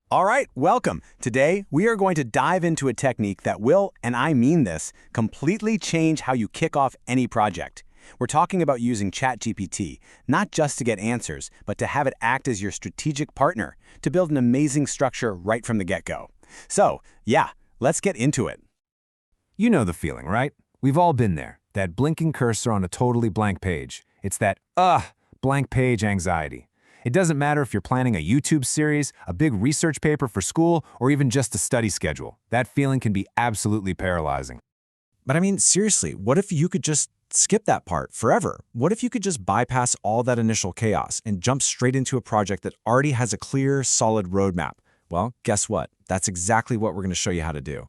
All right, welcome. Today, we are going to dive into a technique that will, and I mean this, completely change how you kick off any project. We're talking about using ChatGPT, not just to get answers, but to have it act as your strategic partner, to build an amazing structure right from the get-go. So, yeah, let's get into it. You know the feeling, right? We've all been there. That blinking cursor on a totally blank page. It's that, blank page anxiety. It doesn't matter if you're planning a YouTube series, a big research paper for school, or even just a study schedule. That feeling can be absolutely paralyzing. But I mean, seriously, what if you could just skip that part forever? What if you could just bypass all that initial chaos and jump straight into a project that already has a clear, solid roadmap? Well, guess what? That's exactly what we're going to show you how to do.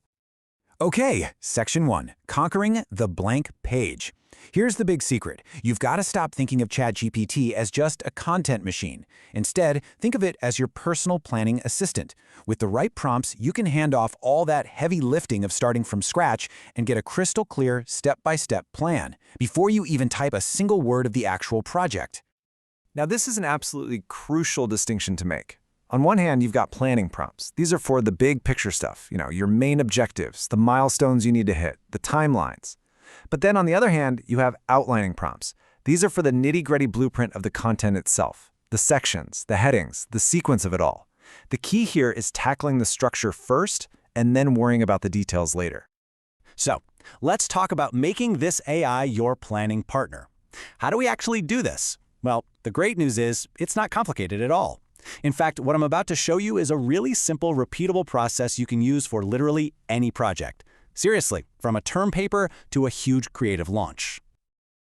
Okay, Section 1, Conquering the Blank Page. Here's the big secret. You've got to stop thinking of ChatGPT as just a content machine. Instead, think of it as your personal planning assistant. With the right prompts, you can hand off all that heavy lifting of starting from scratch and get a crystal clear, step-by-step plan before you even type a single word of the actual project. Now, this is an absolutely crucial distinction to make. On one hand, you've got planning prompts. These are for the big picture stuff, your main objectives, the milestones you need to hit, the timelines. But then on the other hand, you have outlining prompts. These are for the nitty-gritty blueprint of the content itself, the sections, the headings, the sequence of it all. The key here is tackling the structure first and then worrying about the details later. So, let's talk about making this AI your planning partner. How do we actually do this? Well, the great news is it's not complicated at all. In fact, what I'm about to show you is a really simple, repeatable process you can use for literally any project. Seriously, from a term paper to a huge creative launch.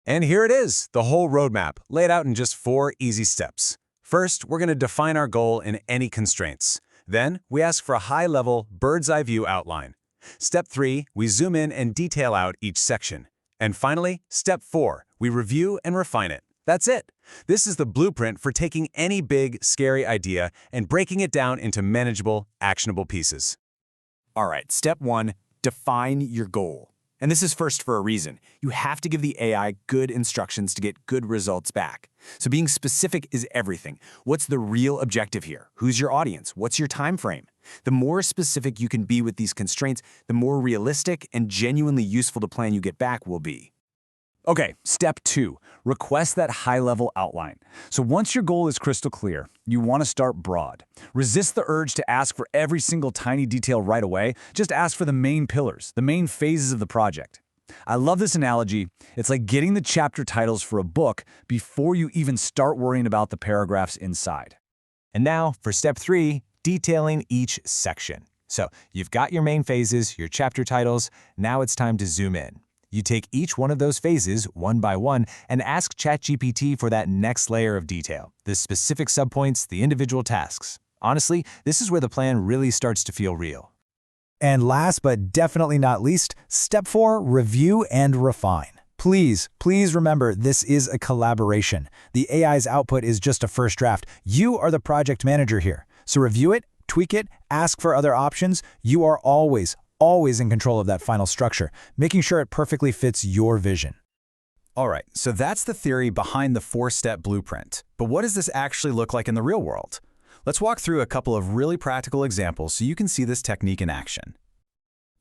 And here it is, the whole roadmap, laid out in just 4 easy steps. First, we're going to define our goal and any constraints. Then, we ask for a high-level, bird's-eye view outline. Step 3, we zoom in and detail out each section. And finally, Step 4, we review and refine it. That's it. This is the blueprint for taking any big, scary idea and breaking it down into manageable, actionable pieces. All right, Step 1, define your goal. And this is first for a reason. You have to give the AI good instructions to get good results back. So being specific is everything. What's the real objective here? Who's your audience? What's your time frame? The more specific you can be with these constraints, the more realistic and genuinely useful the plan you get back will be. Okay, Step 2, request that high-level outline. So once your goal is crystal clear, you want to start broad. Resist the urge to ask for every single tiny detail right away. Just ask for the main pillars, the main phases of the project. I love this analogy. It's like getting the chapter titles for a book before you even start worrying about the paragraphs inside. And now for Step 3, detailing each section. So you've got your main phases, your chapter titles. Now it's time to zoom in. You take each one of those phases, one by one, and ask ChatGPT for that next layer of detail, the specific subpoints, the individual tasks. Honestly, this is where the plan really starts to feel real. And last but definitely not least, Step 4, review and refine. Please remember this is a collaboration. The AI's output is just a first draft. You are the project manager here. So review it, tweak it, ask for other options. You are always in control of that final structure, making sure it perfectly fits your vision. All right, so that's the theory behind the 4-step blueprint. But what does this actually look like in the real world? Let's walk through a couple of really practical examples so you can see this technique in action.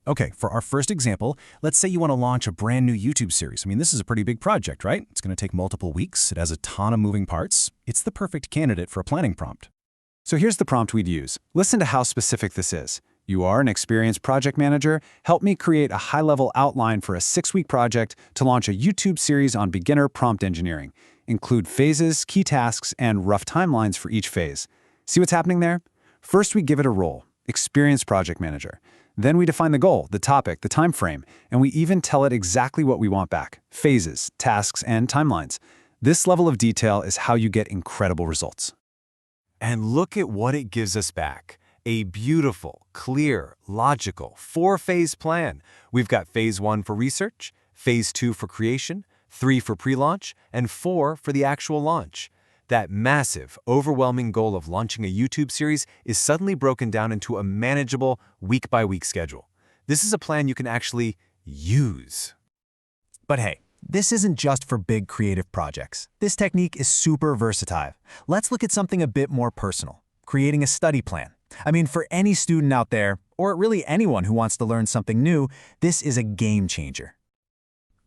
Okay, for our first example, let's say you want to launch a brand new YouTube series. I mean, this is a pretty big project, right? It's going to take multiple weeks. It has a ton of moving parts. It's the perfect candidate for a planning prompt. So here's the prompt we'd use. Listen to how specific this is. You are an experienced project manager. Help me create a high-level outline for a 6-week project to launch a YouTube series on beginner prompt engineering. Include phases, key tasks, and rough timelines for each phase. See what's happening there? First, we give it a role, experienced project manager. Then we define the goal, the topic, the time frame, and we even tell it exactly what we want back, phases, tasks, and timelines. This level of detail is how you get incredible results. And look at what it gives us back. A beautiful, clear, logical 4-phase plan. We've got Phase 1 for research, Phase 2 for creation, 3 for pre-launch, and 4 for the actual launch. That massive, overwhelming goal of launching a YouTube series is suddenly broken down into a manageable, week-by-week schedule. This is a plan you can actually use. But hey, this isn't just for big creative projects. This technique is super versatile. Let's look at something a bit more personal, creating a study plan. I mean, for any student out there, or really anyone who wants to learn something new, this is a game changer.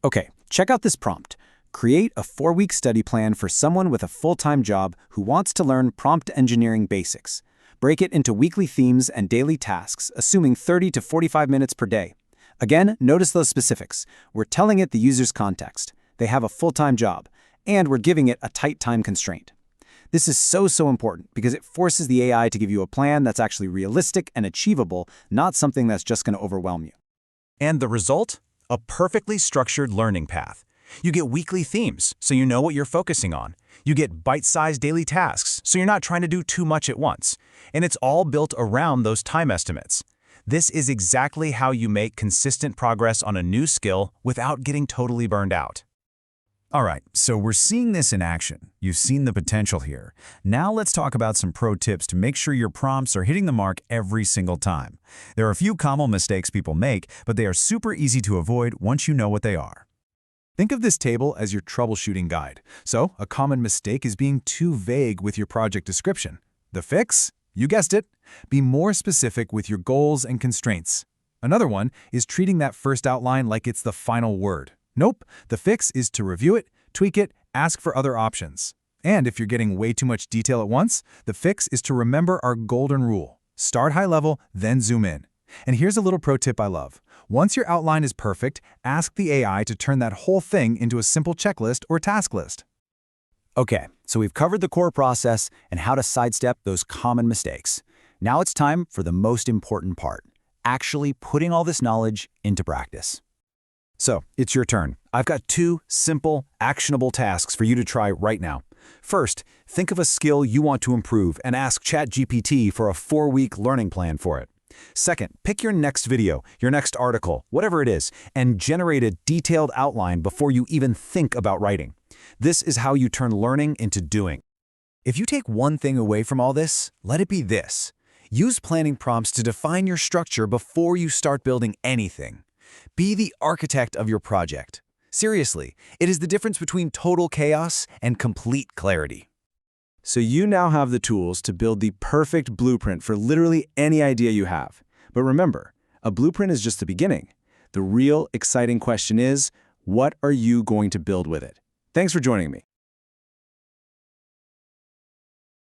Okay, check out this prompt. Create a 4-week study plan for someone with a full-time job who wants to learn prompt engineering basics. Break it into weekly themes and daily tasks, assuming 30 to 45 minutes per day. Again, notice those specifics. We're telling it the user's context. They have a full-time job, and we're giving it a tight time constraint. This is so important because it forces the AI to give you a plan that's actually realistic and achievable, not something that's just going to overwhelm you. And the result? A perfectly structured learning path. You get weekly themes, so you know what you're focusing on. You get bite-sized daily tasks, so you're not trying to do too much at once. And it's all built around those time estimates. This is exactly how you make consistent progress on a new skill without getting totally burned out. All right, so we're seeing this in action. You've seen the potential here. Now let's talk about some pro tips to make sure your prompts are hitting the mark every single time. There are a few common mistakes people make, but they are super easy to avoid once you know what they are. Think of this table as your troubleshooting guide. So, a common mistake is being too vague with your project description. The fix? You guessed it. Be more specific with your goals and constraints. Another one is treating that first outline like it's the final word. Nope, the fix is to review it, tweak it, ask for other options. And if you're getting way too much detail at once, the fix is to remember our golden rule. Start high level, then zoom in. And here's a little pro tip I love. Once your outline is perfect, ask the AI to turn that whole thing into a simple checklist or task list. Okay, so we've covered the core process and how to sidestep those common mistakes. Now it's time for the most important part, actually putting all this knowledge into practice. So, it's your turn. I've got 2 simple, actionable tasks for you to try right now. First, think of a skill you want to improve and ask ChatGPT for a 4-week learning plan for it. Second, pick your next video, your next article, whatever it is, and generate a detailed outline before you even think about writing. This is how you turn learning into doing. If you take one thing away from all this, let it be this. Use planning prompts to define your structure before you start building anything. Be the architect of your project. Seriously, it is the difference between total chaos and complete clarity. So you now have the tools to build the perfect blueprint for literally any idea you have. But remember, a blueprint is just the beginning. The real exciting question is, what are you going to build with it? Thanks for joining me.